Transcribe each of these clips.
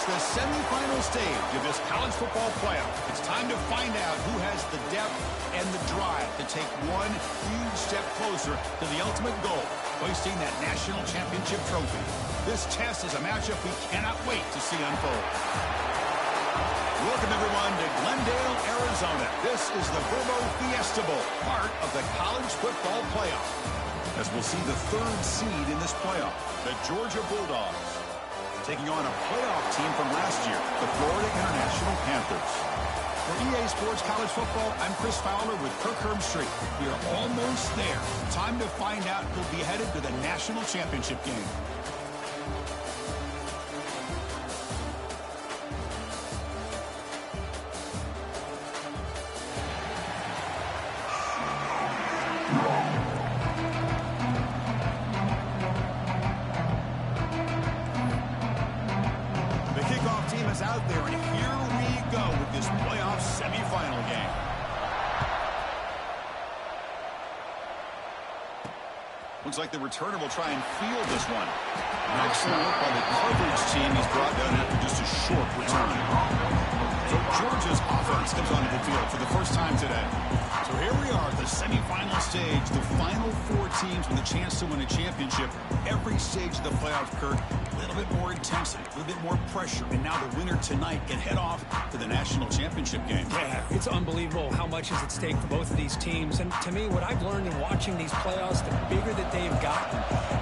It's the semifinal stage of this college football playoff. It's time to find out who has the depth and the drive to take one huge step closer to the ultimate goal, hoisting that national championship trophy. This test is a matchup we cannot wait to see unfold. Welcome, everyone, to Glendale, Arizona. This is the Verbo Fiesta Bowl, part of the college football playoff. As we'll see the third seed in this playoff, the Georgia Bulldogs, taking on a playoff team from last year, the Florida International Panthers. For EA Sports College Football, I'm Chris Fowler with Kirk Herbstreit. We are almost there. Time to find out who'll be headed to the national championship game. Out there, and here we go with this playoff semifinal game. Looks like the returner will try and field this one. Excellent work by the coverage team. He's brought down after just a short return. So Georgia's offense comes onto the field for the first time today. So here we are at the semifinal stage, the final four teams with a chance to win a championship. Every stage of the playoffs, Kirk, a little bit more intensity, a little bit more pressure, and now the winner tonight can head off to the national championship game. Yeah, it's unbelievable how much is at stake for both of these teams. And to me, what I've learned in watching these playoffs, the bigger that they've gotten,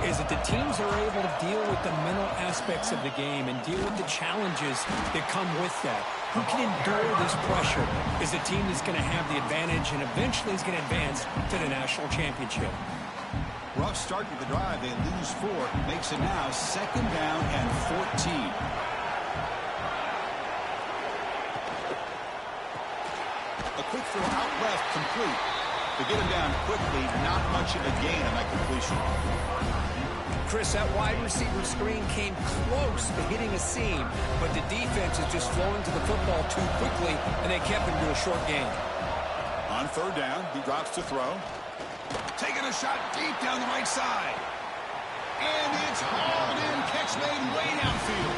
is that the teams are able to deal with the mental aspects of the game and deal with the challenges that come with that. Who can endure this pressure is the team that's going to have the advantage and eventually is going to advance to the national championship. Rough start to the drive. They lose 4. Makes it now 2nd down and 14. A quick throw out left, complete. To get him down quickly, not much of a gain on that completion. Chris, that wide receiver screen came close to hitting a seam, but the defense is just flowing to the football too quickly, and they kept him to a short gain. On 3rd down, he drops to throw. Taking a shot deep down the right side. And it's hauled in. Catch made way downfield.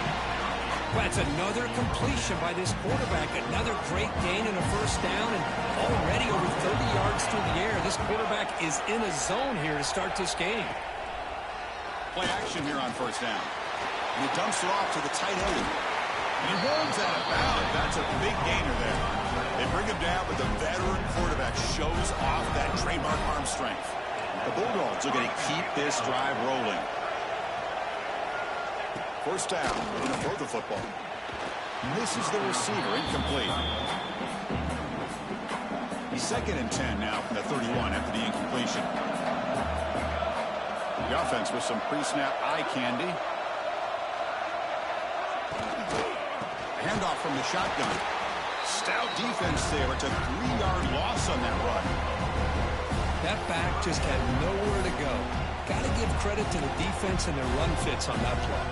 Well, that's another completion by this quarterback. Another great gain and a 1st down, and already over 30 yards through the air. This quarterback is in a zone here to start this game. Play action here on 1st down. And he dumps it off to the tight end. And he runs out of bounds. That's a big gainer there. They bring him down, but the veteran quarterback shows off that trademark arm strength. The Bulldogs are going to keep this drive rolling. 1st down. Going to throw the football. Misses the receiver. Incomplete. He's 2nd and 10 now from the 31 after the incompletion. The offense with some pre-snap eye candy. Handoff from the shotgun. Stout defense there. It's a 3-yard loss on that run. That back just had nowhere to go. Got to give credit to the defense and their run fits on that play.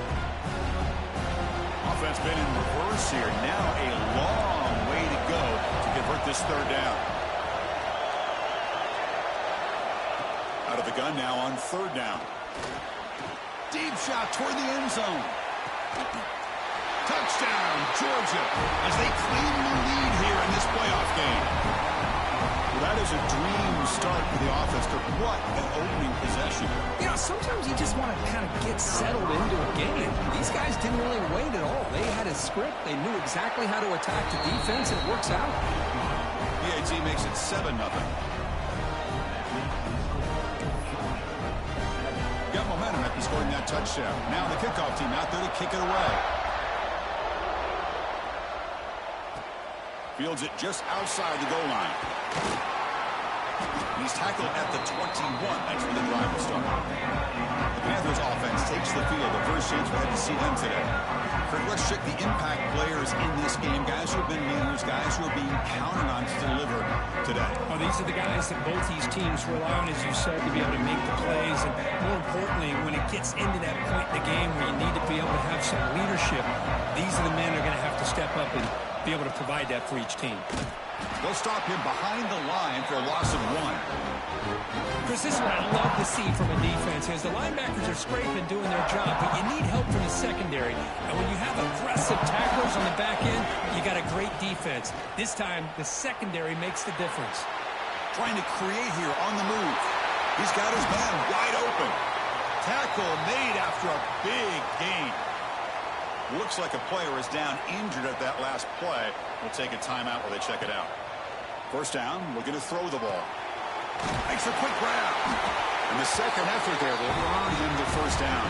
Offense been in reverse here. Now a long way to go to convert this 3rd down. Out of the gun now on 3rd down. Deep shot toward the end zone. Touchdown, Georgia, as they claim the lead here in this playoff game. Well, that is a dream start for the offense. What an opening possession. You know, sometimes you just want to kind of get settled into a game. These guys didn't really wait at all. They had a script. They knew exactly how to attack the defense, and it works out. PAT makes it 7-0. Got momentum after scoring that touchdown. Now the kickoff team out there to kick it away. Fields it just outside the goal line. And he's tackled at the 21. That's where the drive will start. The Panthers offense takes the field. The first chance we had to see them today. Kirk, let's check the impact players in this game. Guys who have been leaders, guys who are being counted on to deliver today. Well, these are the guys that both these teams rely on, as you said, to be able to make the plays. And more importantly, when it gets into that point in the game where you need to be able to have some leadership, these are the men that are going to have to step up and be able to provide that for each team. They'll stop him behind the line for a loss of 1. Chris, this is what I love to see from a defense is the linebackers are scraping, doing their job, but you need help from the secondary. And when you have aggressive tacklers on the back end, you got a great defense. This time, the secondary makes the difference. Trying to create here on the move. He's got his man wide open. Tackle made after a big gain. Looks like a player is down injured at that last play. We'll take a timeout while they check it out. First down, looking to throw the ball. Makes a quick grab. And the second effort there will earn him the first down.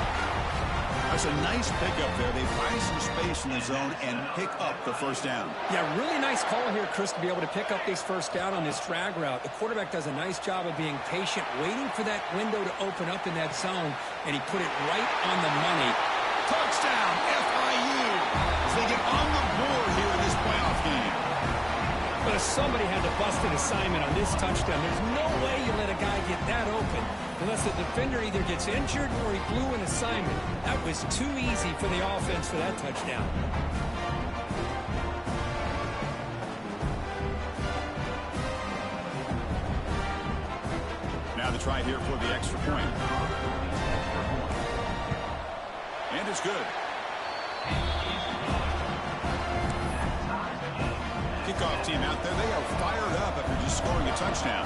That's a nice pickup there. They find some space in the zone and pick up the first down. Yeah, really nice call here, Chris, to be able to pick up this first down on this drag route. The quarterback does a nice job of being patient, waiting for that window to open up in that zone, and he put it right on the money. Touchdown, FIU, as they get on the board here in this playoff game. But somebody had to bust an assignment on this touchdown. There's no way you let a guy get that open unless the defender either gets injured or he blew an assignment. That was too easy for the offense for that touchdown. Now the try here for the extra point. And it's good. Kickoff team out there, they are fired up after just scoring a touchdown.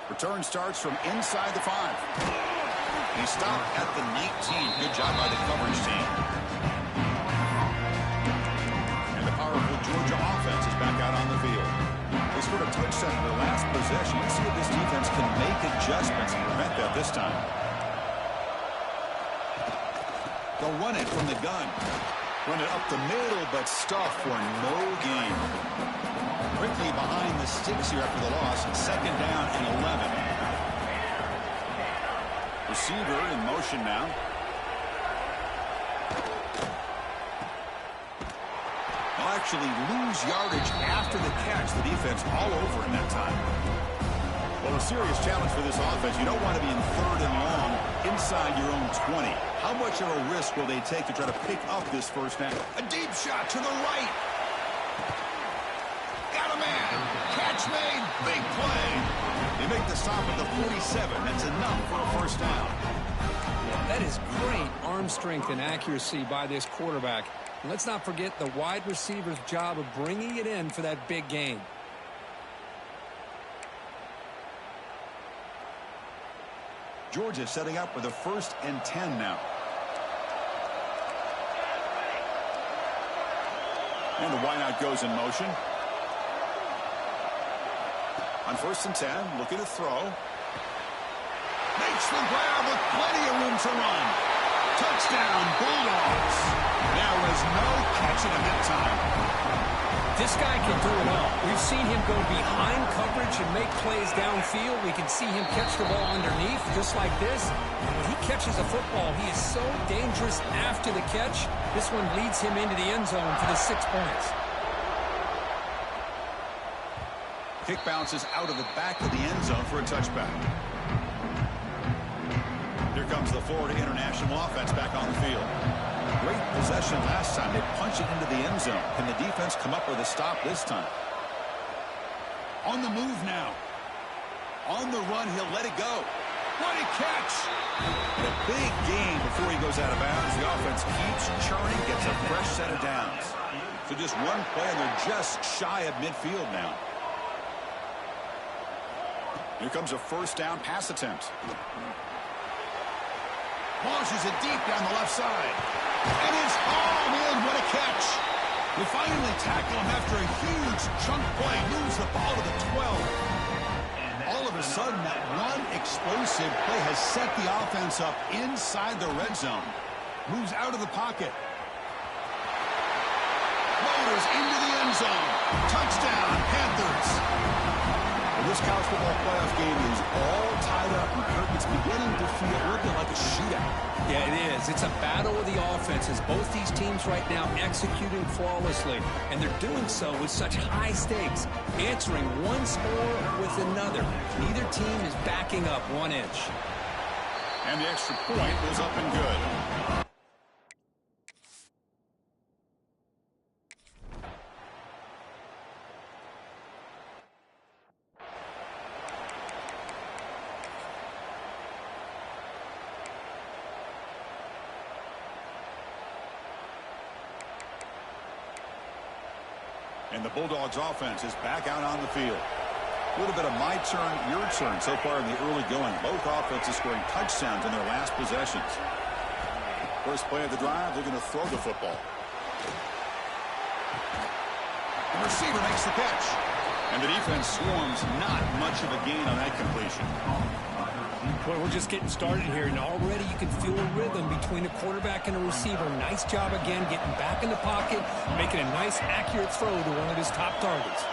Return starts from inside the 5. He stopped at the 19. Good job by the coverage team. And the powerful Georgia offense is back out on the field. They scored a touchdown in their last possession. Let's see if this defense can make adjustments and prevent that this time. They'll run it from the gun. Run it up the middle, but stuffed for no gain. Quickly behind the sticks here after the loss. Second down and 11. Receiver in motion now. They'll actually lose yardage after the catch. The defense all over him that time. Well, a serious challenge for this offense. You don't want to be in third and long inside your own 20. How much of a risk will they take to try to pick up this first down? A deep shot to the right. Got a man. Catch made. Big play. They make the stop at the 47. That's enough for a first down. That is great arm strength and accuracy by this quarterback. And let's not forget the wide receiver's job of bringing it in for that big gain. Georgia setting up with a 1st and 10 now. And the wideout goes in motion. On 1st and 10, looking to throw. Makes the grab with plenty of room to run. Touchdown, Bulldogs. There was no catching him that time. This guy can do it all. We've seen him go behind coverage and make plays downfield. We can see him catch the ball underneath just like this. And when he catches a football, he is so dangerous after the catch. This one leads him into the end zone for the 6 points. Kick bounces out of the back of the end zone for a touchback. Here comes the Florida International offense back on the field. Great possession last time. They punch it into the end zone. Can the defense come up with a stop this time? On the move now. On the run, he'll let it go. What a catch! And a big gain before he goes out of bounds. The offense keeps churning, gets a fresh set of downs. So just one play, and they're just shy of midfield now. Here comes a first down pass attempt. Launches it deep down the left side. And it's all in. What a catch. They finally tackle him after a huge chunk play. Moves the ball to the 12. All of a sudden, that one explosive play has set the offense up inside the red zone. Moves out of the pocket. Motors into the end zone. Touchdown, Panthers. Well, this college football playoff game is all tied up. It's beginning to feel a little bit like a shootout. Yeah, it is. It's a battle of the offenses. Both these teams right now executing flawlessly, and they're doing so with such high stakes, answering one score with another. Neither team is backing up 1 inch. And the extra point goes up and good. And the Bulldogs offense is back out on the field. A little bit of my turn, your turn so far in the early going. Both offenses scoring touchdowns in their last possessions. First play of the drive, they're going to throw the football. The receiver makes the catch. And the defense swarms. Not much of a gain on that completion. Well, we're just getting started here, and already you can feel a rhythm between a quarterback and a receiver. Nice job again getting back in the pocket, making a nice, accurate throw to one of his top targets.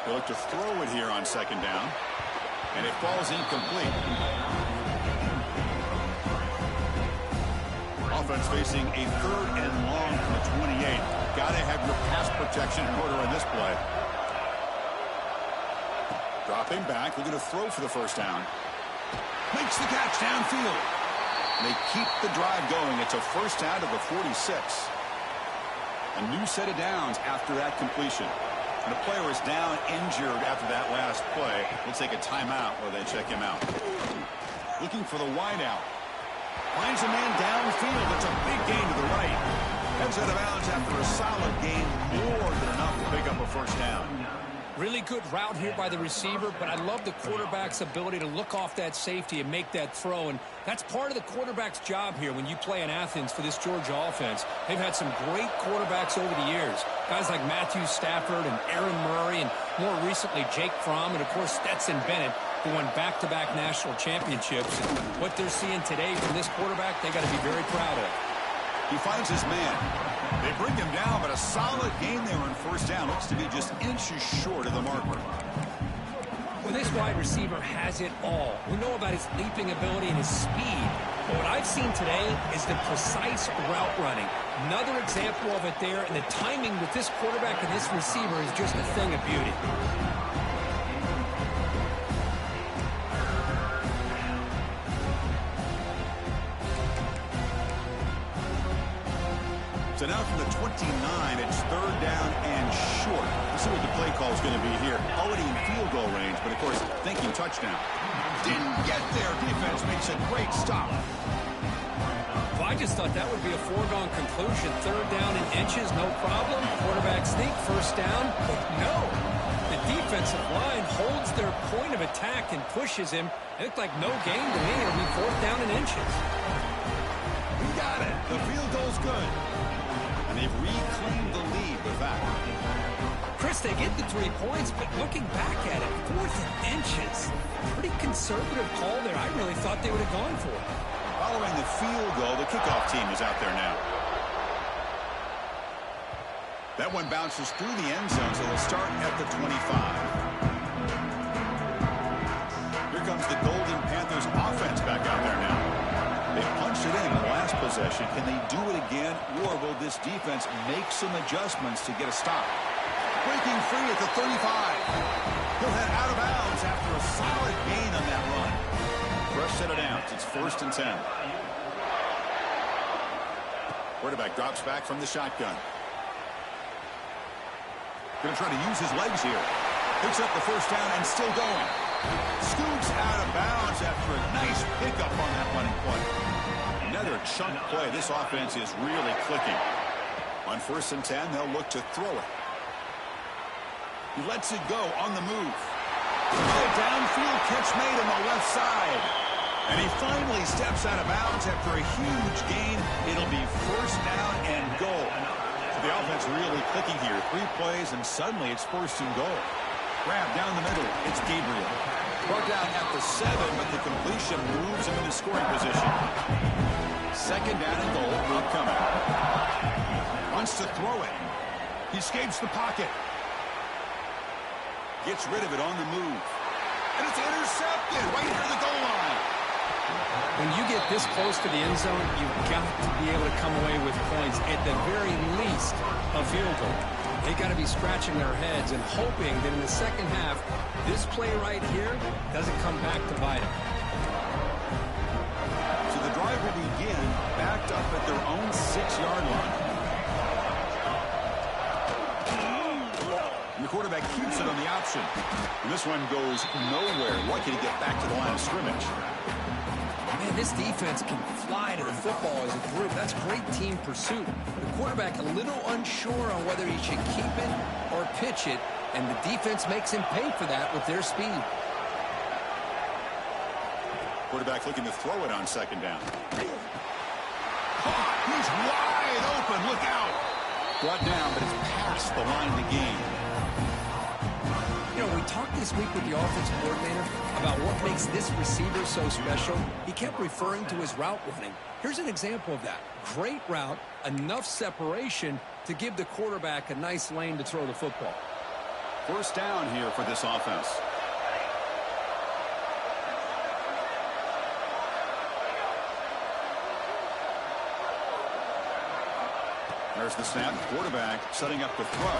They look to throw it here on second down, and it falls incomplete. Offense facing a 3rd and long from the 28. Got to have your pass protection in order in this play. Dropping back, they're going to throw for the first down. Makes the catch downfield. They keep the drive going. It's a first down to the 46. A new set of downs after that completion. And the player is down injured after that last play. We'll take a timeout while they check him out. Looking for the wideout. Finds a man downfield. It's a big gain to the right. Heads out of bounds after a solid gain. More than enough to pick up a first down. Really good route here by the receiver, but I love the quarterback's ability to look off that safety and make that throw. And that's part of the quarterback's job here when you play in Athens for this Georgia offense. They've had some great quarterbacks over the years. Guys like Matthew Stafford and Aaron Murray, and more recently Jake Fromm, and of course Stetson Bennett, who won back-to-back national championships. And what they're seeing today from this quarterback, they got to be very proud of. He finds his man. They bring him down, but a solid gain there on first down. Looks to be just inches short of the marker. Well, this wide receiver has it all. We know about his leaping ability and his speed. But what I've seen today is the precise route running. Another example of it there, and the timing with this quarterback and this receiver is just a thing of beauty. So now from the 29, it's 3rd down and short. Let's see what the play call is going to be here. Already in field goal range, but of course, thinking touchdown. Didn't get there. Defense makes a great stop. Well, I just thought that would be a foregone conclusion. 3rd down in inches, no problem. Quarterback sneak, first down. But no. The defensive line holds their point of attack and pushes him. It looked like no gain to me. It'll be 4th down in inches. We got it. The field goal's good. They've reclaimed the lead with that. Chris, they get the 3 points, but looking back at it, 4th and inches. Pretty conservative call there. I really thought they would have gone for it. Following the field goal, the kickoff team is out there now. That one bounces through the end zone, so they'll start at the 25. Here comes the Golden Panthers offense back out there now. They punched it in the last possession. Can they do it again, or will this defense make some adjustments to get a stop? Breaking free at the 35. He'll head out of bounds after a solid gain on that run. Fresh set of downs. It's 1st and 10. Quarterback drops back from the shotgun. Going to try to use his legs here. Picks up the first down and still going. Scoots out of bounds after a nice pickup on that running play. Another chunk play. This offense is really clicking. On 1st and 10, they'll look to throw it. He lets it go on the move. Oh, downfield catch made on the left side. And he finally steps out of bounds after a huge gain. It'll be 1st down and goal. So the offense really clicking here. 3 plays, and suddenly it's 1st and goal. Grab down the middle. It's Gabriel. Brought down at the 7, but the completion moves him into scoring position. 2nd down and goal. Not coming. Wants to throw it. He escapes the pocket. Gets rid of it on the move. And it's intercepted right near the goal line. When you get this close to the end zone, you've got to be able to come away with points. At the very least, a field goal. They got to be scratching their heads and hoping that in the second half, this play right here doesn't come back to bite them. So the drive will begin backed up at their own 6-yard line. And the quarterback keeps it on the option. And this one goes nowhere. Lucky to get back to the line of scrimmage. Man, this defense can fly to the football as a group. That's great team pursuit. The quarterback a little unsure on whether he should keep it or pitch it, and the defense makes him pay for that with their speed. Quarterback looking to throw it on second down. He's wide open. Look out. Brought down, but it's past the line of the game. You know, we talked this week with the offensive coordinator about what makes this receiver so special. He kept referring to his route running. Here's an example of that. Great route, enough separation to give the quarterback a nice lane to throw the football. First down here for this offense. There's the snap. Quarterback setting up the throw.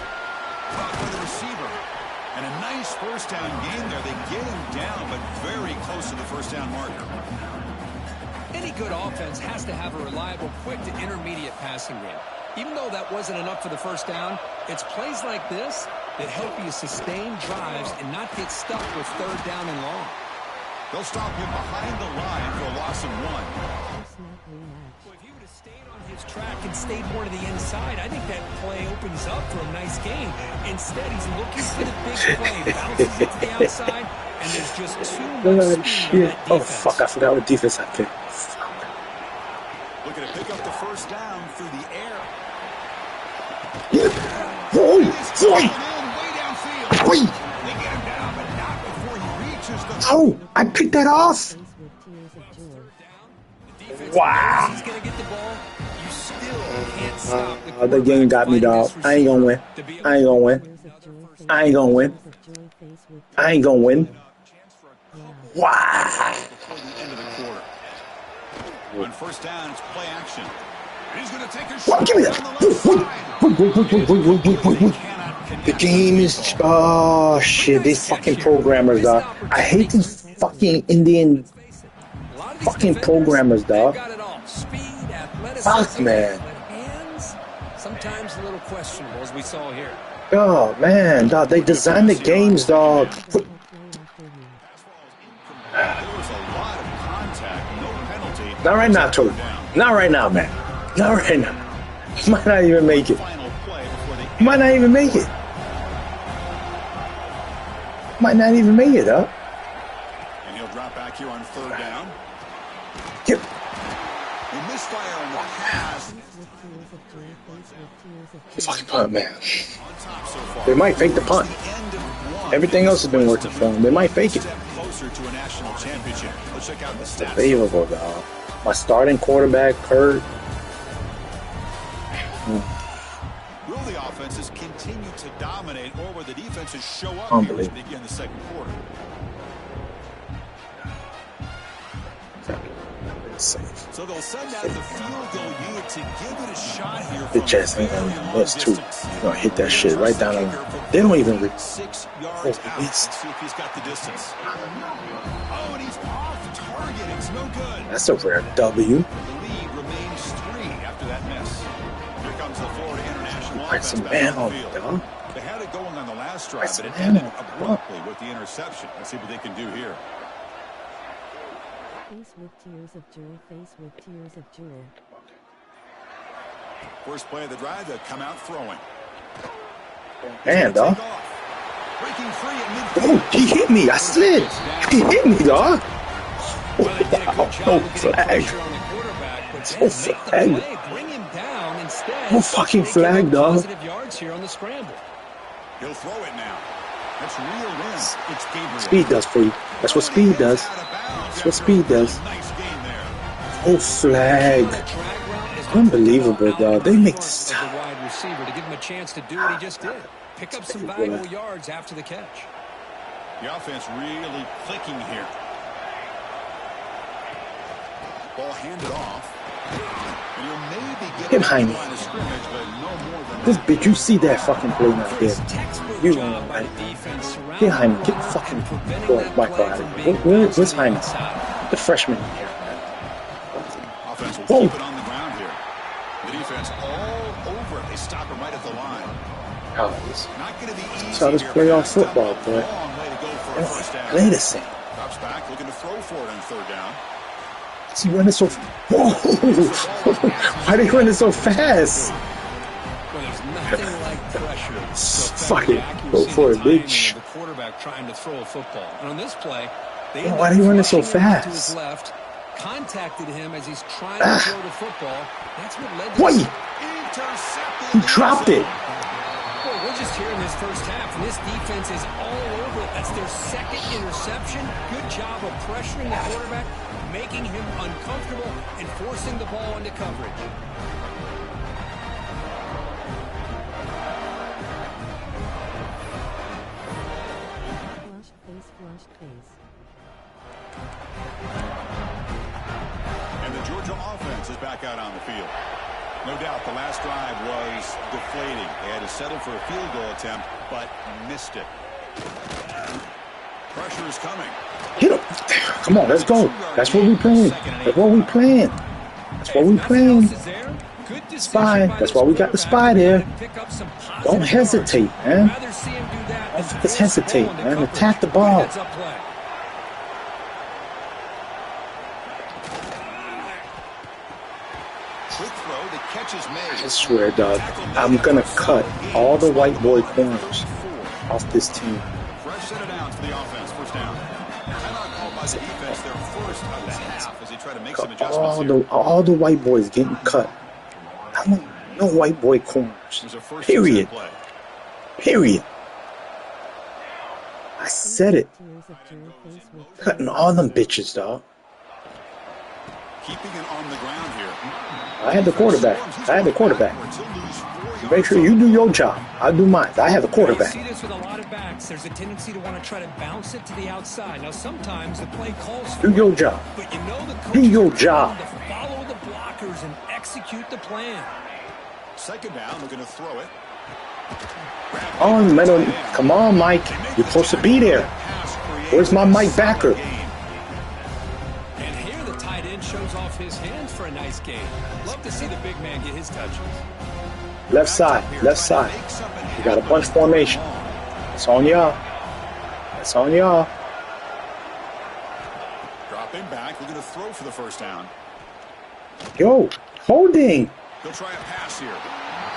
Caught by the receiver. And a nice first down gain there. They get him down, but very close to the first down marker. Any good offense has to have a reliable, quick to intermediate passing game. Even though that wasn't enough for the first down, it's plays like this that help you sustain drives and not get stuck with third down and long. They'll stop him behind the line for a loss of 1. Well, if he would have stayed on his track and stayed more to the inside, I think that play opens up for a nice gain. Instead, he's looking for the big play, bounces it to the outside, and there's just too much speed on that defense. Oh, fuck, I forgot what defense I picked. Looking to pick up the first down through the air. Oi! Way downfield. They get him down, but not before he reaches the... Oh, I picked that off. Wow. He's going to get the ball. You still can't stop The game got me, dog. I ain't gonna win. I ain't gonna win. I ain't gonna win. I ain't gonna win. Wow. Before the end of the quarter. On first down, it's play action. He's going to take a What? shot Give me that. down the left side. Wait. The game is. Oh shit! These fucking programmers, dog. I hate these fucking Indian fucking programmers, dog. Fuck, man. Sometimes a little questionable, as we saw here. Oh man, dog. They designed the games, dog. There was a lot of contact, no penalty. Not right now, Toby. Not right now, man. Not right now. Might not even make it. Final play before they Might not even make it. Might not even make it, huh? and he'll drop back here on third down. Yep. A misfire on the pass. Fucking punt, man. On top so far. They might fake the punt. The end of one. Everything else has been working for them. They might fake it. Step closer to a national championship. Let's check out the stats. Unbelievable, dog. My starting quarterback, Kurt. Will the offenses continue to dominate, or will the defenses show up here as Unbelievable. we begin the second quarter? Safe. So they'll send out the field goal unit to give it a shot here. The chest ain't gonna miss too. They're gonna hit that shit right down on. They don't even. 6 yards Oh, out. he Let's missed. see if he's got the distance. Oh, and he's off target. It's no good. That's a rare W. The lead remains 3 after that miss. Here comes the Florida International Like offense some back man on on the field. dog. They had it going on the last drive, That's but it man ended on the abruptly with the interception. Let's see what they can do here. Face with tears of joy, face with tears of joy. First play of the drive, they'll come out throwing. Man, dog. Take off. Breaking free at midfield. Oh, he hit me. I slid. He hit me, dog. Well, they did a good Wow. job No of getting flag. pressure on the quarterback, but No then make the flag. play, bring him down instead. No fucking They give flag, up dog. Positive yards here on the scramble. He'll throw it now. That's real win. It's Gabriel. Speed does for you. That's what speed does. That's what speed does. Nice game there. Oh, flag. Unbelievable, dog. They make this. The wide receiver to give him a chance to do what he just did. Pick up some valuable yards after the catch. The offense really clicking here. Ball handed off. And you'll maybe get Him, a Jaime. line of scrimmage, but no more than This that. bitch, you see that fucking play right there. Textbook You job know, by right? the defense surrounding Get Jaime. the Get ball fucking and preventing boy, that Michael play out of from here. being Where's bounced to the Jaime? outside. The freshman. Offense will Whoa. keep it on the ground here. The defense all over it. They stop him right at the line. Oh, Not going to be easy. That's how this here. playoff Fast football, up, boy. Long way to go for a first down. Play the same. Drops back, looking to throw for it on third down. Is he running so? Whoa! Why are they running so fast? Well, there's nothing like pressure. Fuck it, go for it, bitch. The quarterback trying to throw a football, and on this play, they Why are they running so to his fast? left, contacted him as he's trying to throw the football. That's what led to Wait! He dropped it. Well, we're just here in this first half, and this defense is all over it. That's their second interception. Good job of pressuring the quarterback, making him uncomfortable, and forcing the ball into coverage. Flushed face. And the Georgia offense is back out on the field. No doubt the last drive was deflating. They had to settle for a field goal attempt, but missed it. Pressure is coming. Hit him. Come on, let's go. That's what we playing. That's what we playing. That's what we playing. Spy. That's why we got the spy there. Don't hesitate, man. Don't just hesitate, man. Attack the ball. I swear, dog, I'm gonna cut all the white boy corners off this team. Fresh set of downs for the offense. First down. Timeout called by the defense. Their first of the half as they try to make some adjustments. All the white boys getting cut. No white boy corners. Period. Period. I said it. Cutting all them bitches, dog. Keeping it on the ground here. I had the quarterback. Make sure you do your job. I'll do mine. I have the quarterback. You see this with a lot of backs. There's a tendency to want to try to bounce it to the outside. Now, sometimes the play calls for do your job. But you know the coach do your job. To follow the blockers and execute the plan. Second down, looking to throw it. Oh, man, come on, Mike. You're supposed to be there. Where's my Mike backer? And here the tight end shows off his hands for a nice game. Love to see the big man get his touches. Left side. You got a bunch formation. It's on y'all. Dropping back, looking to throw for the first down. Yo, holding. He'll try a pass here.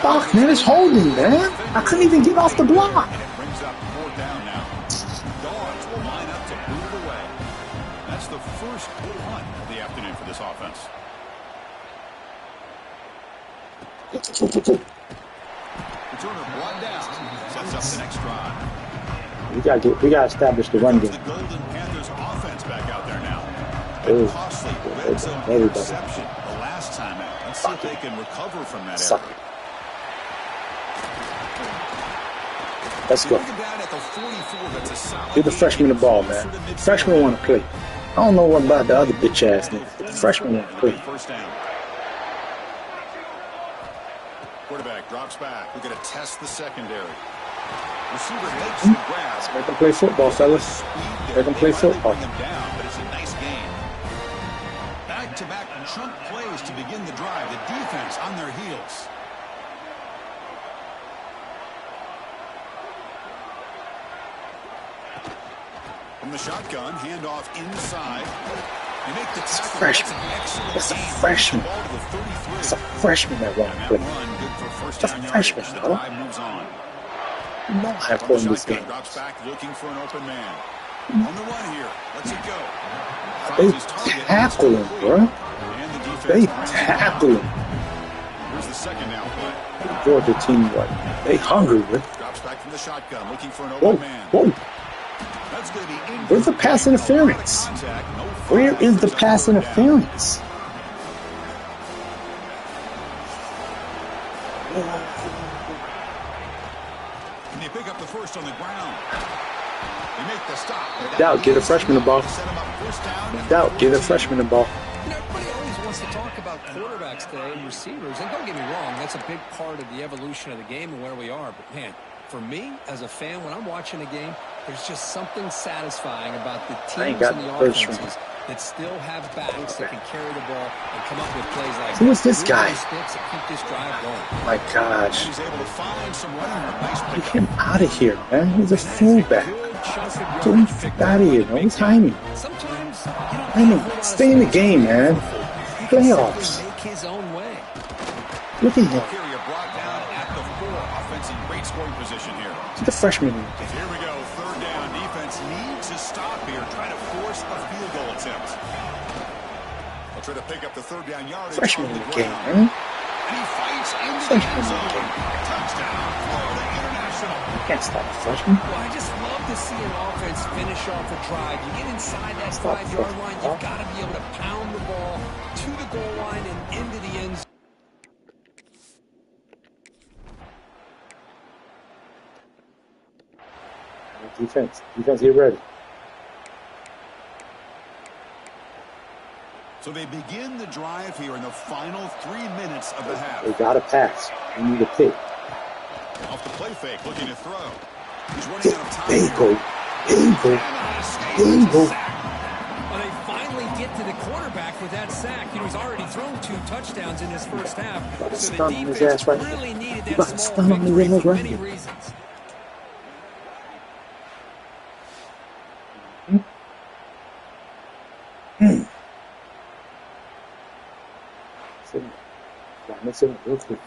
Fuck, man, it's holding, man. I couldn't even get off the block. And it brings up fourth down now. Dogs will line up to boot it away. That's the first punt of the afternoon for this offense. Returner brought down. Sets up the next drive. We gotta establish the run game. The Golden Panthers offense back out there now. Costly red zone everybody. interception the last time out. Let's see if they can recover from that error. Let's go. Give the freshman the ball, man. Freshmen want to play. I don't know what about the other bitch ass niggas, but the freshmen want to play. First down. Quarterback drops back. We're going to test the secondary. Receiver makes the grab. Let's make them play football, fellas. Make them play football. But it's a nice game. Back-to-back chunk plays to begin the drive. The defense on their heels. From the shotgun, handoff inside. They make the tackle. Freshman. It's a freshman. It's a freshman that won't play. It's a freshman, though. You know how important this game drops back looking for an open man. On the run here. Let's it go. They tackle him, bro. They tackle him. Here's the second down play. The Georgia team, what? They hungry, bro. Drops back from the shotgun looking for an open man. Whoa. Where's the pass interference? Where is the pass interference? And they pick up the first on the ground. They make the stop. Doubt, get a freshman the ball. Doubt, get a freshman the ball. You know, everybody always wants to talk about quarterbacks today and receivers, and don't get me wrong, that's a big part of the evolution of the game and where we are. But man, for me as a fan, when I'm watching a game, there's just something satisfying about the teams and the offenses that still have backs that can carry the ball and come up with plays like who is this guy? Keep this drive going. My gosh. He's able to find some running. Get him out of here, man. He's a fullback. Get him out of here, man. He's timing. Sometimes you don't I mean, stay in the game, man. Playoffs. Make his own way. Look at him. Here you're brought down at the 4. Offense in great scoring position here. Look at the freshman. Here we go. Third down. Defense needs to stop here. Try to force a field goal attempt. They'll try to pick up the third down yardage. Freshman on in the the game, ground. man. And he fights in the Freshman end in the zone. game. Touchdown, Florida International. Can't stop the freshman. Well, I just love to see an offense finish off a drive. You get inside that Stop 5-yard line, freshman. you've got to be able to pound the ball to the goal line and into the end zone. Defense, get ready. So they begin the drive here in the final 3 minutes of the half. They got to pass. They need a pick. Off the play fake, looking to throw. He's running out of time. There you go. There you go. And on a escape, There you it's a go. sack. Well, they finally get to the quarterback with that sack. You know, he's already thrown 2 touchdowns in his first half. So the Stun his defense ass right really needed You that about to small stun him victory in his for right many here. reasons. Mix it up real quick.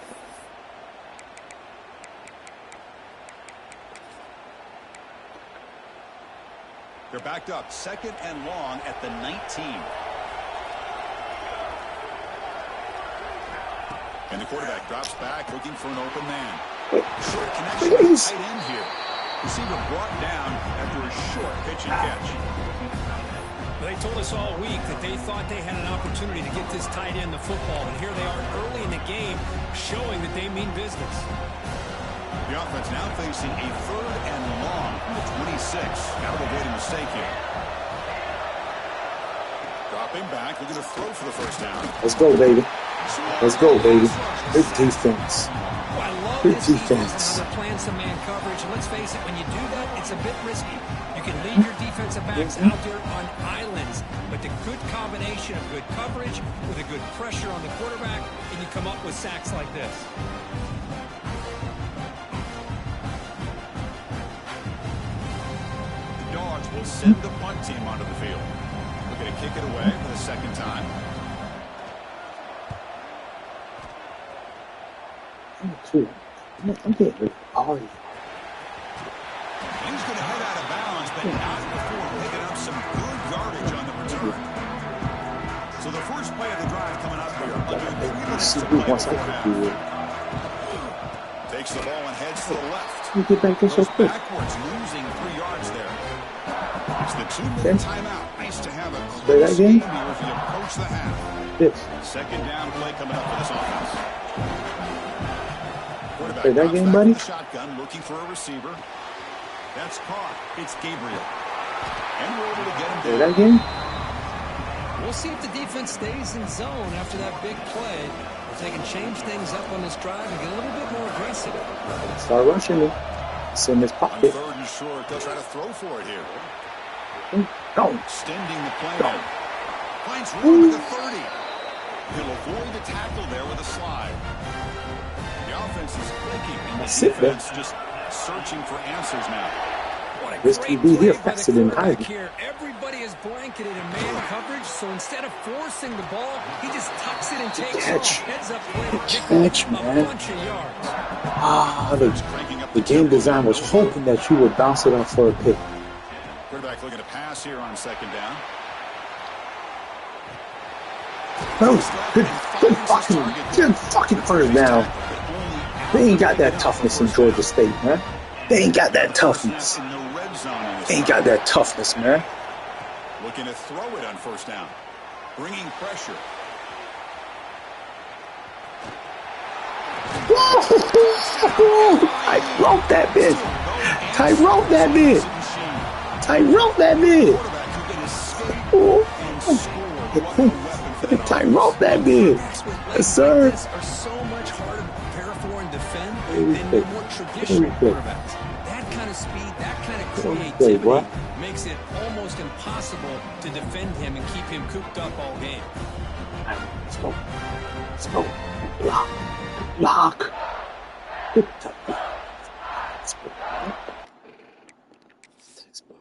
They're backed up, 2nd and long at the 19. And the quarterback drops back, looking for an open man. Short connection with the tight end here. Receiver brought down after a short pitch and catch. They told us all week that they thought they had an opportunity to get this tight end the football, and here they are early in the game showing that they mean business. The offense now facing a 3rd and long from the 26. Got to avoid a mistake here. Dropping back, looking to throw for the first down. Let's go, baby. Let's go, baby. Good defense. Oh, I love Good this defense. defense. How they're playing some man coverage. And let's face it, when you do that, it's a bit risky. You can leave your defensive backs out there on islands, but the good combination of good coverage with a good pressure on the quarterback, and you come up with sacks like this. The Dogs will send the punt team onto the field. We're going to kick it away for the 2nd time. I'm getting ready for all these. He's going to head out of bounds, but not before picking up some good yardage on the return. So the first play of the drive coming up here. Under 3 minutes to play before half. Takes the ball and heads to the left. You get back there so Goes quick. backwards, losing 3 yards there. It's the 2-minute timeout. Nice to have a Play that close game? game here as we approach the half. Yes. 2nd down play coming up for this offense. Quarterback Play that drops game, back buddy? with the shotgun, looking for a receiver. That's caught. It's Gabriel. And we're able to get him Play down. that game? We'll see if the defense stays in zone after that big play. If they can change things up on this drive and get a little bit more aggressive. Start rushing me. It's in his On pocket. 3rd and short, they'll try to throw for it here. Go. Extending the play now. Finds room at the 30. He'll avoid the tackle there with a slide. The offense is clicking, and the Sit there. defense just searching for answers now. What a This great QB here play by the faster than quarterback Ivy. here. Everybody is blanketed in man coverage, so instead of forcing the ball, he just tucks it and takes catch. off. Heads up play to pick catch, up man. a bunch of yards. Cranking up The game design was hoping that you would bounce it off for a pick. Quarterback looking to pass here on 2nd down. No, good fucking first down. They ain't got that toughness in Georgia State, man. They ain't got that toughness. In the red zone on this They ain't got that toughness, man. Looking to throw it on 1st down. Bringing pressure. I wrote that bitch. I wrote that bitch. I wrote that bitch. I wrote that bitch. Yes, sir. Are so much harder to prepare for and defend than your more traditional quarterbacks. That kind of speed, that kind of creativity makes it almost impossible to defend him and keep him cooped up all game. Let's go. Let's go. Block. Block. Good touch. Let's go. Textbook.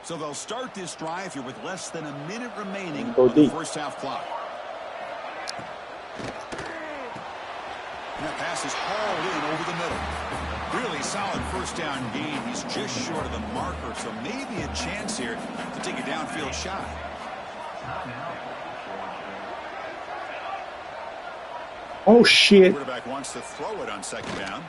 So they'll start this drive here with less than a minute remaining Go on the deep. first half clock. And that pass is hauled in over the middle. Really solid first down gain. He's just short of the marker, so maybe a chance here to take a downfield shot. Oh, shit. Quarterback wants to throw it on second down.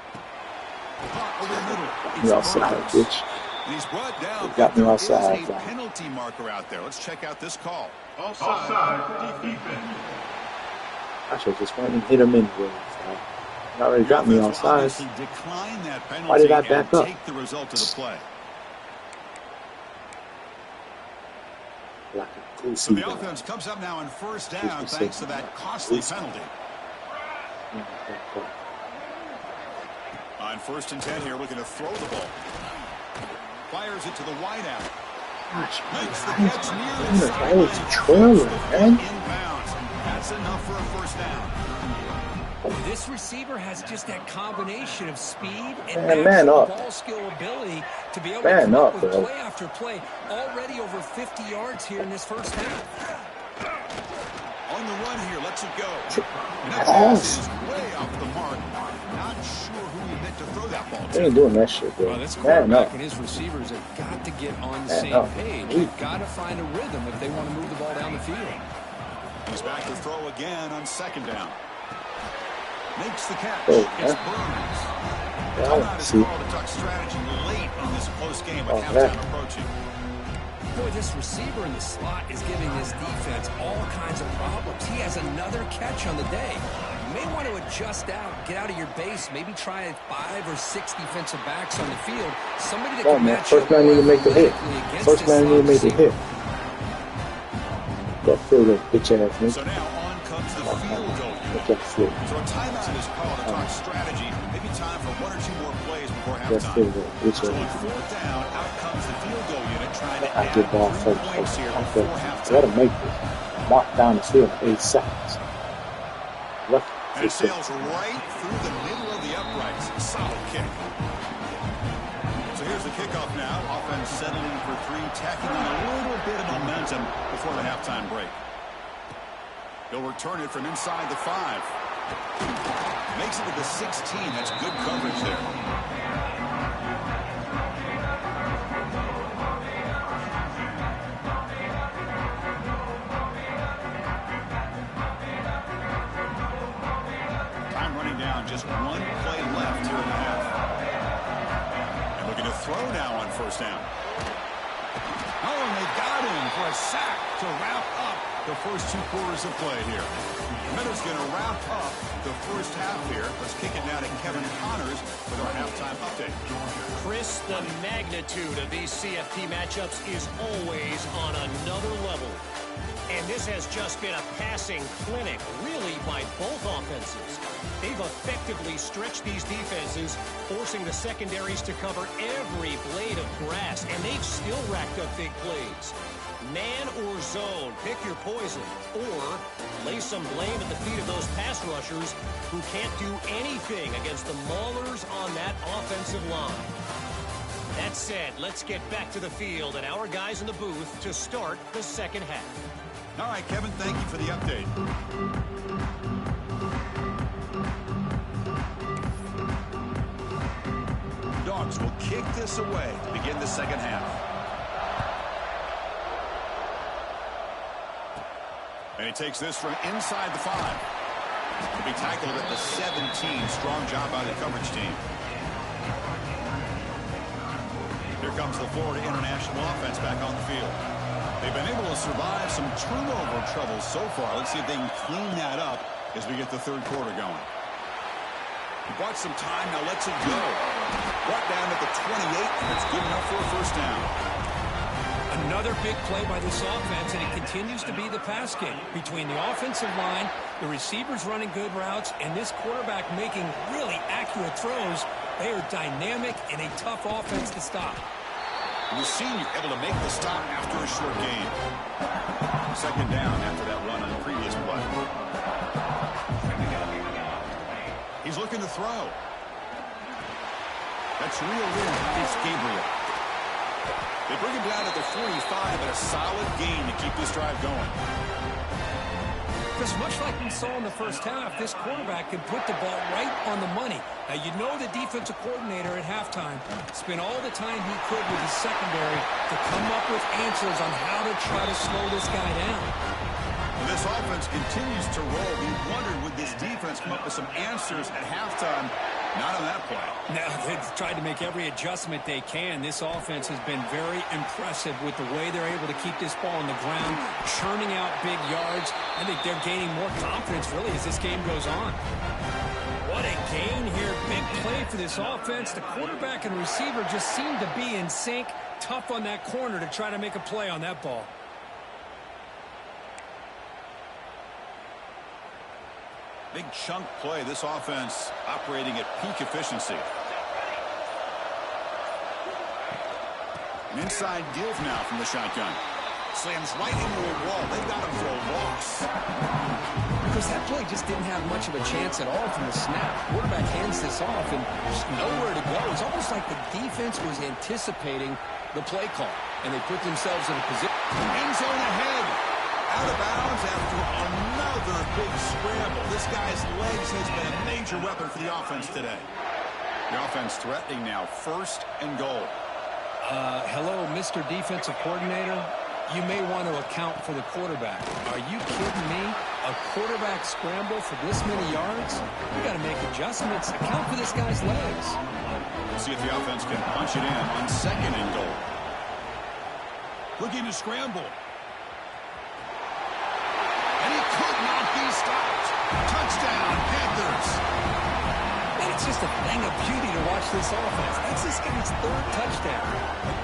Over the middle. You outside, bitch. And he's brought down. Got me There outside. is a penalty marker out there. Let's check out this call. Offside defense. I should just went and hit him anyway. So he already got me outside. Decline that penalty. Why did I back up? Take the result of the play. Like a goosey So the dog. offense comes up now on first down thanks to that costly penalty. On 1st and 10 here, looking to throw the ball. Fires it to the wideout. Gosh, Makes the man, catch near the I was sideline. trailing, man. Inbounds. That's enough for a first down. This receiver has just that combination of speed Man, and man actual up. ball skill ability to be able Man to come up up, with bro. play after play. Already over 50 yards here in this first half. On the run here, lets it go. And that Pass. pass is way off the mark. Not sure who he meant to throw that ball They to. ain't doing that shit, bro. Well, this Man quarterback up. and his receivers have got to get on the Man same up. page. They've got to find a rhythm if they want to move the ball down the field. He's back to throw again on second down. Makes the catch. Oh, It's yeah. Burns. Yeah, Timeout is see. called to talk strategy late in this close game with Oh, halftime yeah. approaching. Boy, this receiver in the slot is giving this defense all kinds of problems. He has another catch on the day. You may want to adjust out, get out of your base, maybe try 5 or 6 defensive backs on the field. Somebody that Oh, can man. match First up man need to make the hit. athletically against First this man need to slot make the receiver. hit. That field goal, bitch ass So nigga. now on comes the field goal Look unit. at that field. So a timeout is called to talk strategy. Maybe time for 1 or 2 more plays before That halftime. field goal, bitch So on ass. 4th down, out comes the field goal unit trying to I add get ball 3 first. points here I before gotta halftime. make this. Mark down the field in 8 seconds. Look. And it sails right through the middle of the uprights. Solid kick. So here's the kickoff now. Offense settling for 3, tacking on a little bit of momentum before the halftime break. He'll return it from inside the 5. Makes it to the 16. That's good coverage there. Time running down. Just 1 play left here in the half. And looking to throw now on first down. Oh, and they got him for a sack to wrap up the first 2 quarters of play here. Minutes going to wrap up the first half here. Let's kick it now to Kevin Connors with our halftime update. Chris, the magnitude of these CFP matchups is always on another level. And this has just been a passing clinic, really, by both offenses. They've effectively stretched these defenses, forcing the secondaries to cover every blade of grass, and they've still racked up big plays. Man or zone, pick your poison, or lay some blame at the feet of those pass rushers who can't do anything against the maulers on that offensive line. That said, let's get back to the field and our guys in the booth to start the second half. All right, Kevin, thank you for the update. Dogs will kick this away to begin the second half. And he takes this from inside the 5. To be tackled at the 17. Strong job by the coverage team. Here comes the Florida International offense back on the field. They've been able to survive some turnover trouble so far. Let's see if they can clean that up as we get the third quarter going. He bought some time, now lets it go. Brought down at the 28, and it's good enough for a first down. Another big play by this offense, and it continues to be the pass game. Between the offensive line, the receivers running good routes, and this quarterback making really accurate throws, they are dynamic and a tough offense to stop. The senior able to make the stop after a short gain. Second down after that run on the previous play. He's looking to throw. That's reeled in. It's Gabriel. They bring him down at the 45 and a solid gain to keep this drive going. Because much like we saw in the first half, this quarterback can put the ball right on the money. Now, you know the defensive coordinator at halftime spent all the time he could with his secondary to come up with answers on how to try to slow this guy down. Well, this offense continues to roll. We wondered, would this defense come up with some answers at halftime? Not on that play. Now, they've tried to make every adjustment they can. This offense has been very impressive with the way they're able to keep this ball on the ground, churning out big yards. I think they're gaining more confidence, really, as this game goes on. What a gain here. Big play for this offense. The quarterback and receiver just seem to be in sync. Tough on that corner to try to make a play on that ball. Big chunk play. This offense operating at peak efficiency. An inside give now from the shotgun. Slams right into a wall. They've got him for a loss. Because that play just didn't have much of a chance at all from the snap. Quarterback hands this off and there's nowhere to go. It's almost like the defense was anticipating the play call, and they put themselves in a position. End zone ahead. Out of bounds after another big scramble. This guy's legs has been a major weapon for the offense today. The offense threatening now, 1st and goal. Hello, Mr. Defensive Coordinator. You may want to account for the quarterback. Are you kidding me? A quarterback scramble for this many yards? We got to make adjustments. Account for this guy's legs. We'll see if the offense can punch it in on 2nd and goal. Looking to scramble. And he could not be stopped. Touchdown, Panthers. And it's just a thing of beauty to watch this offense. That's this guy's 3rd touchdown.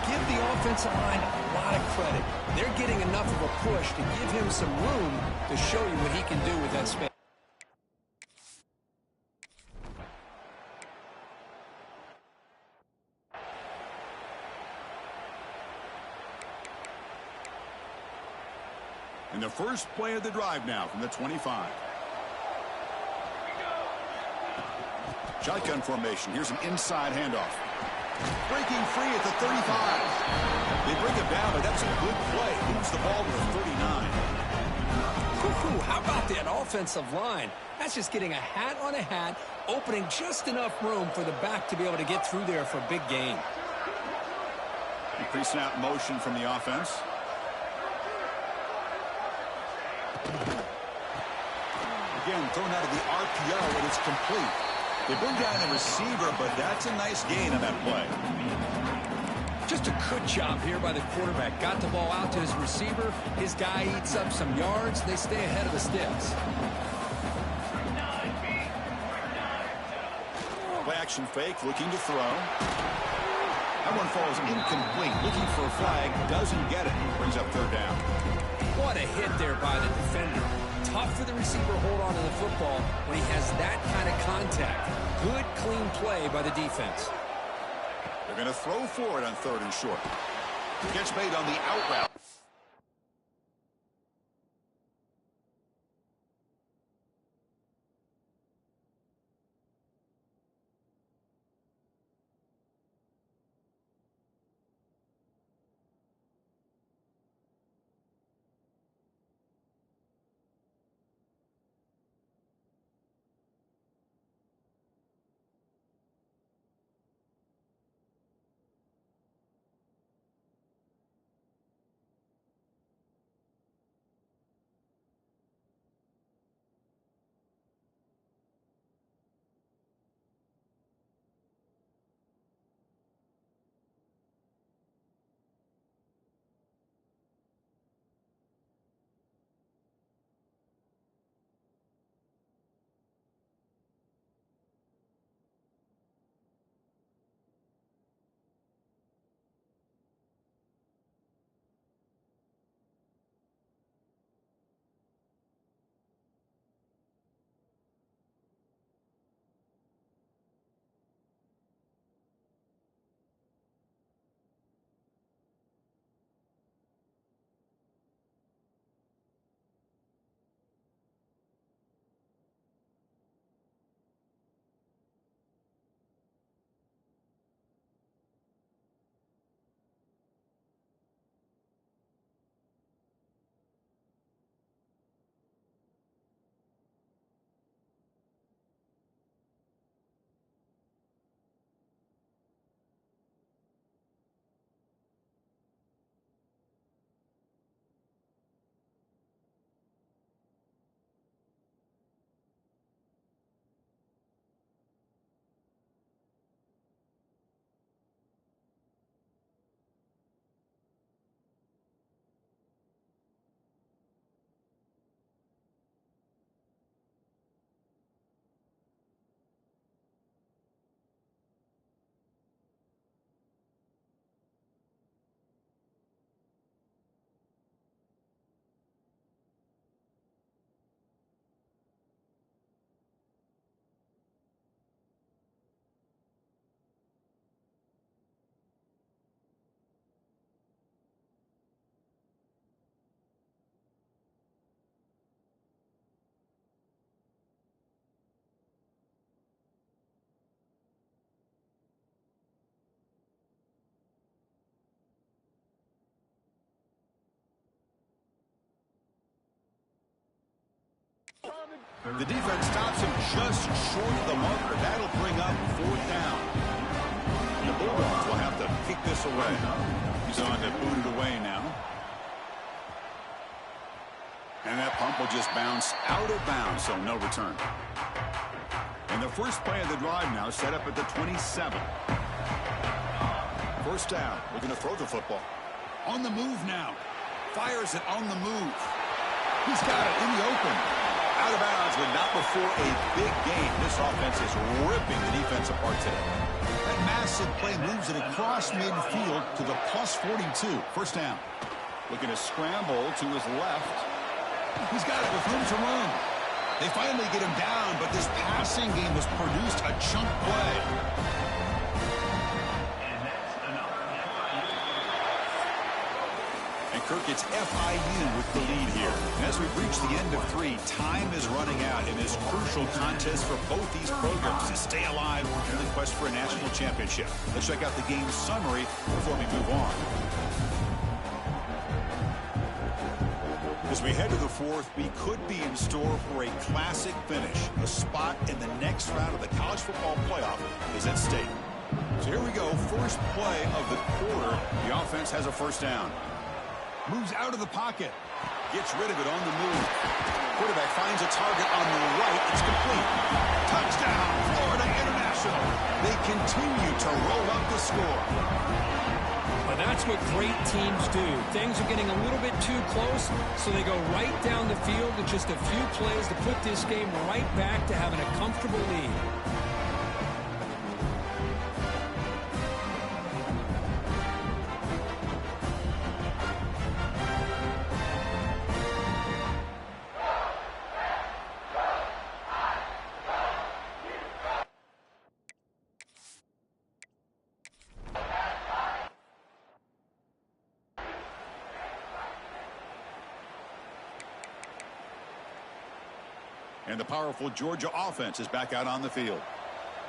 Give the offensive line a lot of credit. They're getting enough of a push to give him some room to show you what he can do with that space. And the first play of the drive now from the 25. Shotgun formation. Here's an inside handoff. Breaking free at the 35. They bring him down, but that's a good play. Moves the ball to the 39. How about that offensive line? That's just getting a hat on a hat, opening just enough room for the back to be able to get through there for a big gain. Pre-snap motion from the offense. Again, thrown out of the RPO, and it's complete. They bring down the receiver, but that's a nice gain on that play. Just a good job here by the quarterback. Got the ball out to his receiver. His guy eats up some yards. They stay ahead of the sticks. Play action fake, looking to throw. That one falls incomplete. Looking for a flag, doesn't get it. Brings up 3rd down. What a hit there by the defender. Tough for the receiver to hold on to the football when he has that kind of contact. Good, clean play by the defense. They're going to throw for it on 3rd and short. Catch made on the out route. The defense stops him just short of the marker. That'll bring up 4th down. The Bulldogs will have to kick this away. He's on to boot it away now. And that pump will just bounce out of bounds, so no return. And the first play of the drive now set up at the 27. First down. Looking to throw the football. On the move now. Fires it on the move. He's got it in the open. Out of bounds, but not before a big game. This offense is ripping the defense apart today. That massive play moves it across midfield to the plus 42. First down. Looking to scramble to his left. He's got it with room to run. They finally get him down, but this passing game has produced a chunk play. And Kirk, it's FIU with the lead here. And as we've reached the end of 3, time is running out in this crucial contest for both these programs to stay alive in the quest for a national championship. Let's check out the game summary before we move on. As we head to the 4th, we could be in store for a classic finish. A spot in the next round of the college football playoff is at stake. So here we go. First play of the quarter. The offense has a first down. Moves out of the pocket. Gets rid of it on the move. Quarterback finds a target on the right. It's complete. Touchdown, Florida International. They continue to roll up the score. Well, that's what great teams do. Things are getting a little bit too close, so they go right down the field with just a few plays to put this game right back to having a comfortable lead. And the powerful Georgia offense is back out on the field.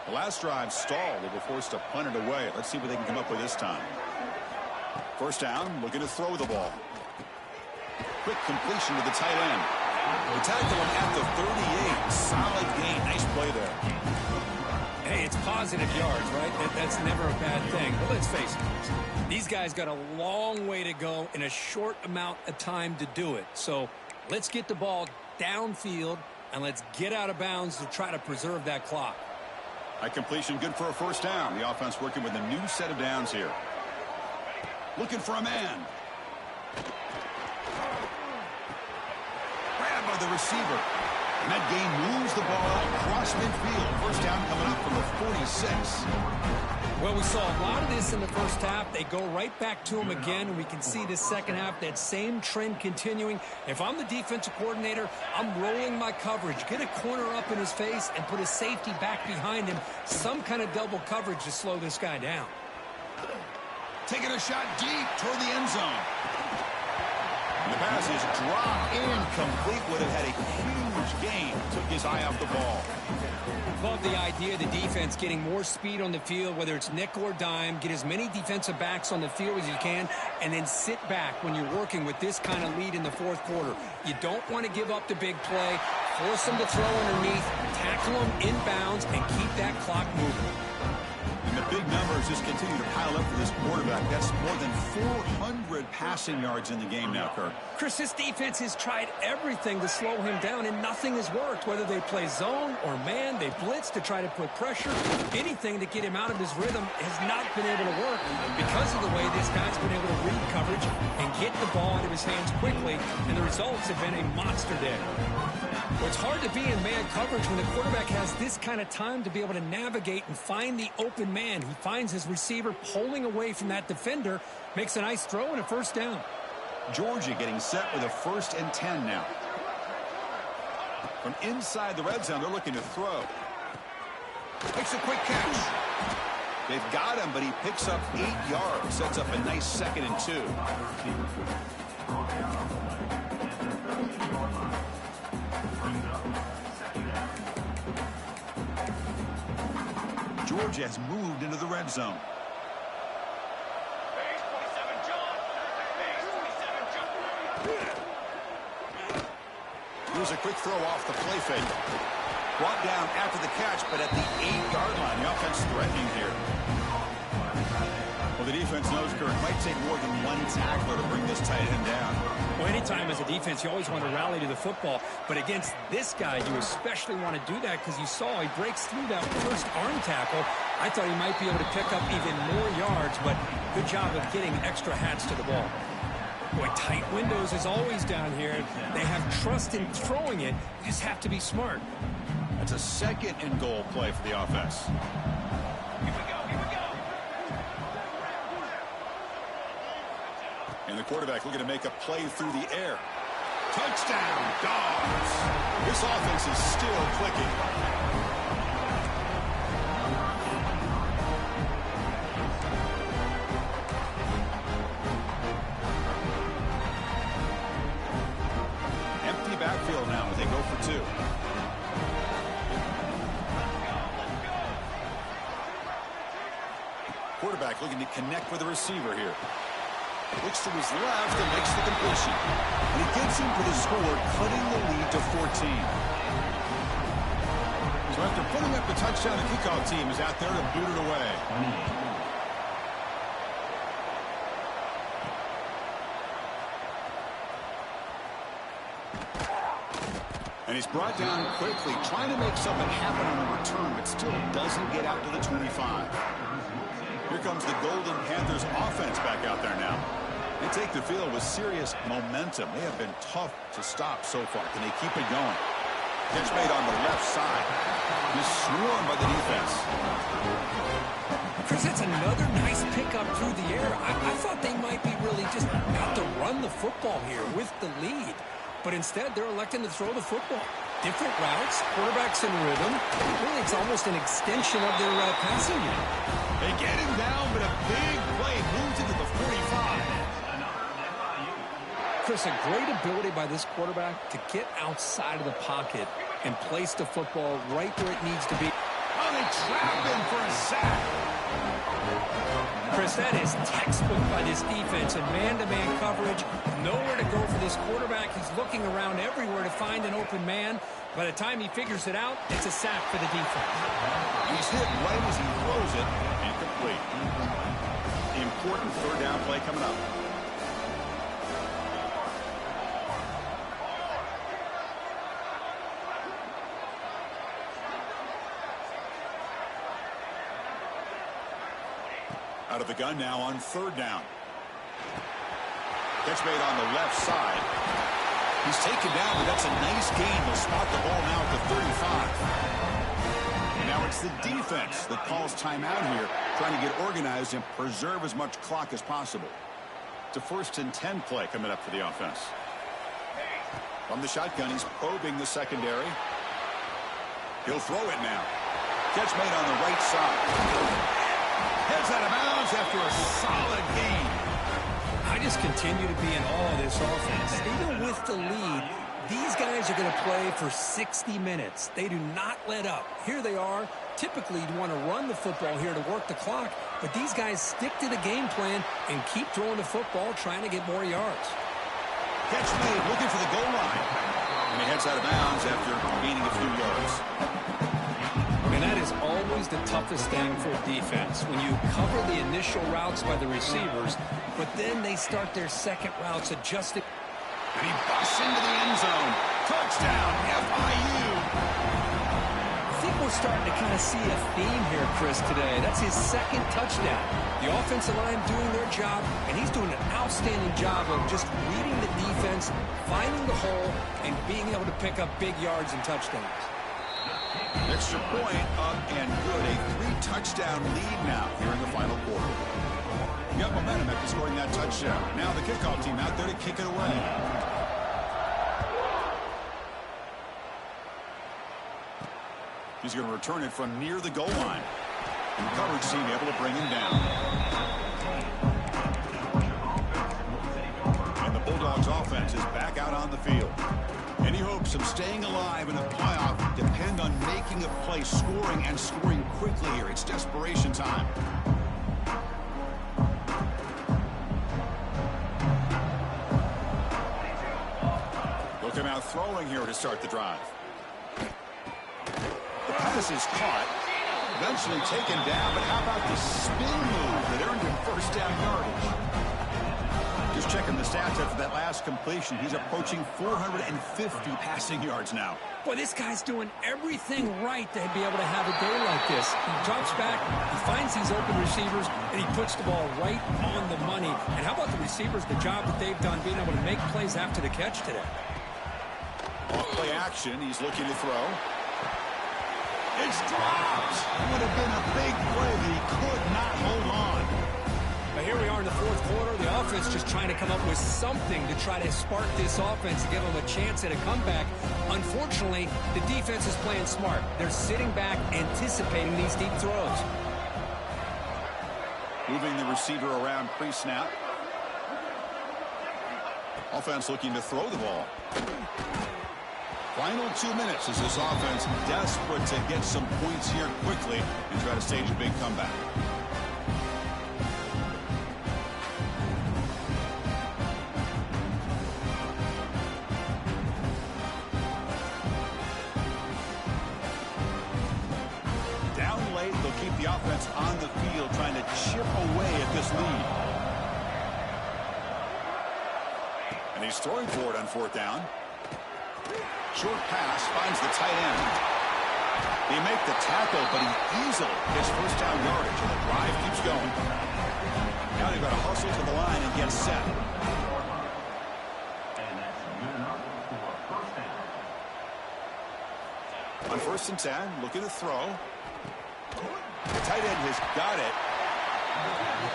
The last drive stalled. They were forced to punt it away. Let's see what they can come up with this time. First down, looking to throw the ball. Quick completion to the tight end. They tackle him at the 38. Solid gain. Nice play there. Hey, it's positive yards, right? That's never a bad thing. But let's face it, these guys got a long way to go in a short amount of time to do it. So let's get the ball downfield, and let's get out of bounds to try to preserve that clock. A completion good for a first down. The offense working with a new set of downs here. Looking for a man. Grabbed by the receiver. And that game moves the ball across midfield. First down coming up from the 46. Well, we saw a lot of this in the first half. They go right back to him again, and we can see the second half, that same trend continuing. If I'm the defensive coordinator, I'm rolling my coverage. Get a corner up in his face and put a safety back behind him. Some kind of double coverage to slow this guy down. Taking a shot deep toward the end zone. And the pass is dropped incomplete. Would have had a huge gain. Took his eye off the ball. Love the idea of the defense getting more speed on the field, whether it's nickel or dime. Get as many defensive backs on the field as you can, and then sit back when you're working with this kind of lead in the fourth quarter. You don't want to give up the big play. Force them to throw underneath, tackle them inbounds, and keep that clock moving. And the big numbers just continue to pile up for this quarterback. That's more than 400 passing yards in the game now, Kirk. Chris, this defense has tried everything to slow him down, and nothing has worked. Whether they play zone or man, they blitz to try to put pressure. Anything to get him out of his rhythm has not been able to work because of the way this guy's been able to read coverage and get the ball out of his hands quickly, and the results have been a monster day. Well, it's hard to be in man coverage when the quarterback has this kind of time to be able to navigate and find the open man. He finds his receiver pulling away from that defender, makes a nice throw and a first down. Georgia getting set with a 1st and 10 now. From inside the red zone, they're looking to throw. Makes a quick catch. They've got him, but he picks up 8 yards. Sets up a nice 2nd and 2. Georgia has moved into the red zone. Here's a quick throw off the play fake. Brought down after the catch, but at the 8-yard line. The offense threatening here. Well, the defense knows, Kirk, it might take more than one tackler to bring this tight end down. Well, anytime as a defense, you always want to rally to the football. But against this guy, you especially want to do that because you saw he breaks through that first arm tackle. I thought he might be able to pick up even more yards, but good job of getting extra hats to the ball. Boy, tight windows is always down here. They have trust in throwing it. You just have to be smart. That's a 2nd and goal play for the offense. And the quarterback looking to make a play through the air. Touchdown, Dogs. This offense is still clicking. Empty backfield now as they go for 2. Quarterback looking to connect with the receiver here. Looks to his left and makes the completion. And he gets him for the score, cutting the lead to 14. So after putting up the touchdown, the kickoff team is out there to boot it away. And he's brought down quickly, trying to make something happen on the return, but still doesn't get out to the 25. Here comes the Golden Panthers offense back out there now. They take the field with serious momentum. They have been tough to stop so far. Can they keep it going? Catch made on the left side. He's swarmed by the defense. Chris, that's another nice pickup through the air. I thought they might be really just out to run the football here with the lead. But instead, they're electing to throw the football. Different routes, quarterbacks in rhythm. Really, it's almost an extension of their passing unit. They get him down, but a big play moves into the 45. Chris, a great ability by this quarterback to get outside of the pocket and place the football right where it needs to be. Oh, they trap him for a sack. Chris, that is textbook by this defense and man-to-man coverage. Nowhere to go for this quarterback. He's looking around everywhere to find an open man. By the time he figures it out, it's a sack for the defense. He's hit right as he throws it. Incomplete. Important 3rd down play coming up. Out of the gun now on 3rd down. Catch made on the left side. He's taken down, but that's a nice gain. They'll spot the ball now at the 35. And now it's the defense that calls timeout here, trying to get organized and preserve as much clock as possible. It's a 1st and 10 play coming up for the offense. From the shotgun, he's probing the secondary. He'll throw it now. Catch made on the right side. Heads out of bounds after a solid gain. I just continue to be in awe of this offense. Even with the lead, these guys are going to play for 60 minutes. They do not let up. Here they are. Typically, you'd want to run the football here to work the clock, but these guys stick to the game plan and keep throwing the football, trying to get more yards. Catch made, looking for the goal line. And he heads out of bounds after gaining a few yards. And that is always the toughest thing for a defense. When you cover the initial routes by the receivers, but then they start their second routes adjusting. And he busts into the end zone. Touchdown, FIU. I think we're starting to kind of see a theme here, Chris, today. That's his 2nd touchdown. The offensive line doing their job, and he's doing an outstanding job of just reading the defense, finding the hole, and being able to pick up big yards and touchdowns. Extra point up and good. A 3-touchdown lead now here in the final quarter. You got momentum after scoring that touchdown. Now the kickoff team out there to kick it away. He's going to return it from near the goal line. And the coverage team able to bring him down. And the Bulldogs offense is back out on the field. Any hopes of staying alive in the playoff depend on making a play, scoring, and scoring quickly here. It's desperation time. Look him out. now throwing here to start the drive. The pass is caught, eventually taken down, but how about the spin move that earned him first down yardage? Just checking the stats after that last completion. He's approaching 450 passing yards now. Boy, this guy's doing everything right to be able to have a day like this. He drops back, he finds these open receivers, and he puts the ball right on the money. And how about the receivers, the job that they've done being able to make plays after the catch today? Off play action, he's looking to throw. It's dropped. It would have been a big play, but he could not hold on. But here we are in the fourth quarter. The offense just trying to come up with something to try to spark this offense to give them a chance at a comeback. Unfortunately, the defense is playing smart. They're sitting back, anticipating these deep throws. Moving the receiver around pre-snap. Offense looking to throw the ball. Final 2 minutes as this offense desperate to get some points here quickly and try to stage a big comeback. Down late, they'll keep the offense on the field trying to chip away at this lead. And he's throwing for it on fourth down. Short pass finds the tight end. They make the tackle, but he easily gets first down yardage, and the drive keeps going. Now they've got to hustle to the line and get set. And that's good enough for a first down. On 1st and 10, looking to throw. The tight end has got it.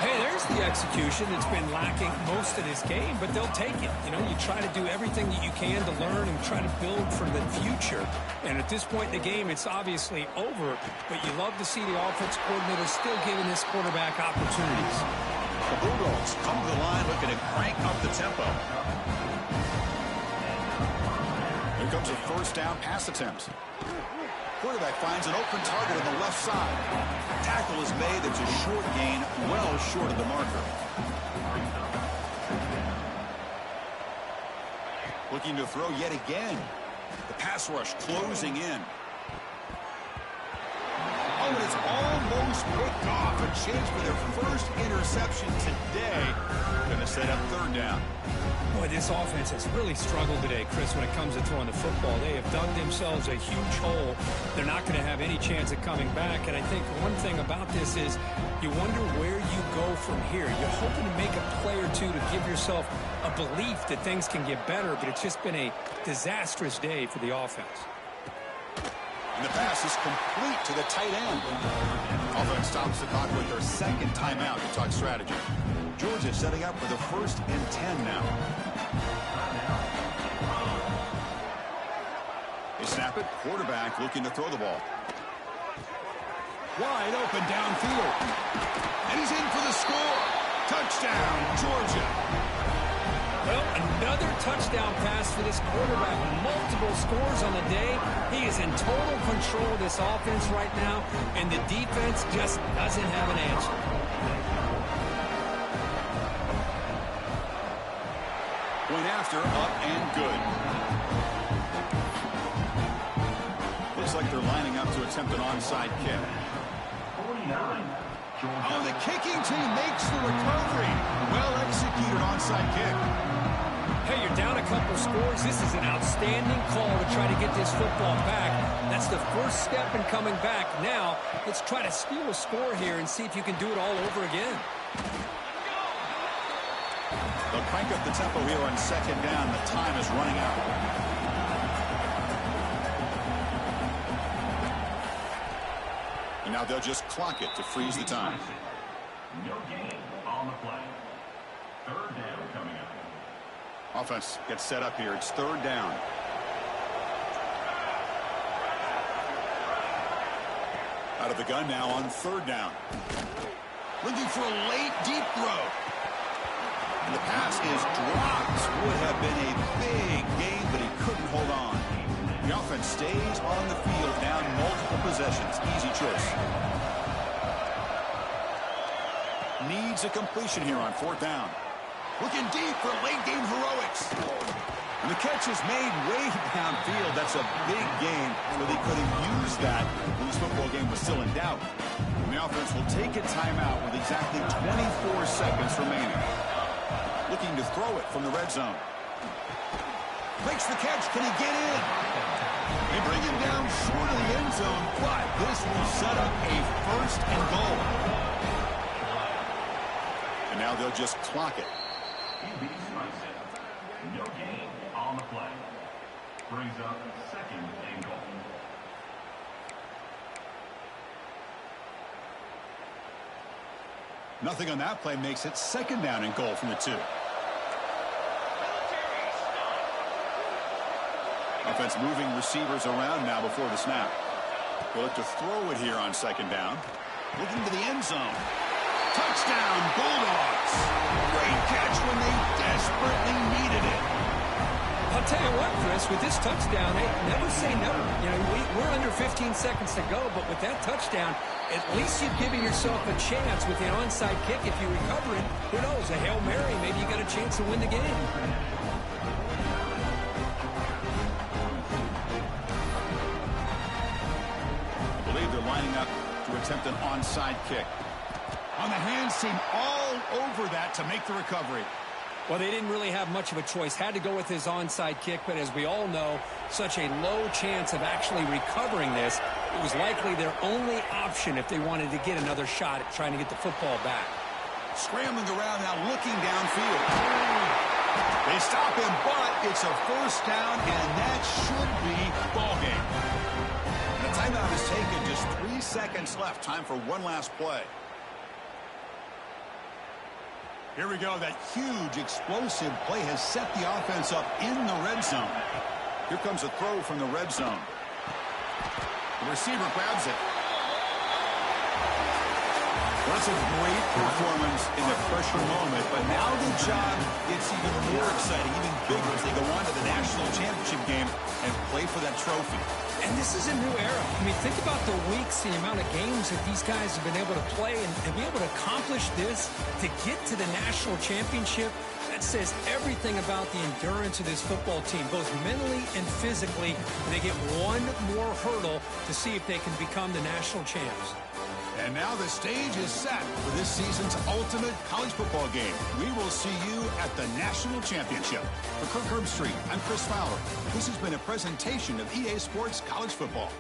Hey, there's the execution that's been lacking most of this game, but they'll take it. You know, you try to do everything that you can to learn and try to build for the future. And at this point in the game, it's obviously over, but you love to see the offense coordinator still giving this quarterback opportunities. The Bulldogs come to the line looking to crank up the tempo. Here comes a first down pass attempt. Quarterback finds an open target on the left side. Tackle is made. It's a short gain, well short of the marker. Looking to throw yet again. The pass rush closing in. Oh, and it's almost picked off. A chance for their first interception today. Going to set up third down. Boy, this offense has really struggled today, Chris, when it comes to throwing the football. They have dug themselves a huge hole. They're not going to have any chance of coming back. And I think one thing about this is you wonder where you go from here. You're hoping to make a play or two to give yourself a belief that things can get better, but it's just been a disastrous day for the offense. And the pass is complete to the tight end. Offense stops the clock with their second timeout to talk strategy. Georgia setting up for the 1st and 10 now. They snap it. Quarterback looking to throw the ball. Wide open downfield. And he's in for the score. Touchdown, Georgia. Well, another touchdown pass for this quarterback. Multiple scores on the day. He is in total control of this offense right now, and the defense just doesn't have an answer. Point after, up and good. Looks like they're lining up to attempt an onside kick. 49. Oh, the kicking team makes the recovery. Well executed onside kick. Hey, you're down a couple scores. This is an outstanding call to try to get this football back. That's the first step in coming back. Now, let's try to steal a score here and see if you can do it all over again. They'll crank up the tempo here on second down. The time is running out. And now they'll just clock it to freeze the time. No gain on the play. Third down coming up. Offense gets set up here. It's third down. Out of the gun now on third down. Looking for a late deep throw. And the pass is dropped. Would have been a big gain, but he couldn't hold on. The offense stays on the field, down multiple possessions. Easy choice. Needs a completion here on fourth down. Looking deep for late game heroics. And the catch is made way downfield. That's a big gain, so they could have used that when this football game was still in doubt. And the offense will take a timeout with exactly 24 seconds remaining. Looking to throw it from the red zone. Makes the catch. Can he get in? They bring him down short of the end zone, but this will set up a first and goal. And now they'll just clock it. No gain on the play. Brings up second and goal. Nothing on that play makes it second down and goal from the 2. Offense moving receivers around now before the snap. They'll look to throw it here on second down. Looking to the end zone. Touchdown, Bulldogs. Great catch when they desperately needed it. I'll tell you what, Chris, with this touchdown, hey, never say never. You know, we're under 15 seconds to go, but with that touchdown, at least you've given yourself a chance with the onside kick. If you recover it, who knows, a Hail Mary, maybe you got a chance to win the game. I believe they're lining up to attempt an onside kick. On the hands team all over that to make the recovery. Well, they didn't really have much of a choice. Had to go with his onside kick, but as we all know, such a low chance of actually recovering this. It was likely their only option if they wanted to get another shot at trying to get the football back. Scrambling around now, looking downfield. They stop him, but it's a first down, and that should be ball game. And the timeout is taken. Just 3 seconds left. Time for one last play. Here we go. That huge, explosive play has set the offense up in the red zone. Here comes a throw from the red zone. The receiver grabs it. Well, that's a great performance in the pressure moment, but now the job gets even more exciting, even bigger as they go on to the national championship game and play for that trophy. And this is a new era. I mean, think about the weeks, the amount of games that these guys have been able to play and be able to accomplish this to get to the national championship. That says everything about the endurance of this football team, both mentally and physically. And they get one more hurdle to see if they can become the national champs. And now the stage is set for this season's ultimate college football game. We will see you at the national championship. For Kirk Herbstreit, I'm Chris Fowler. This has been a presentation of EA Sports College Football.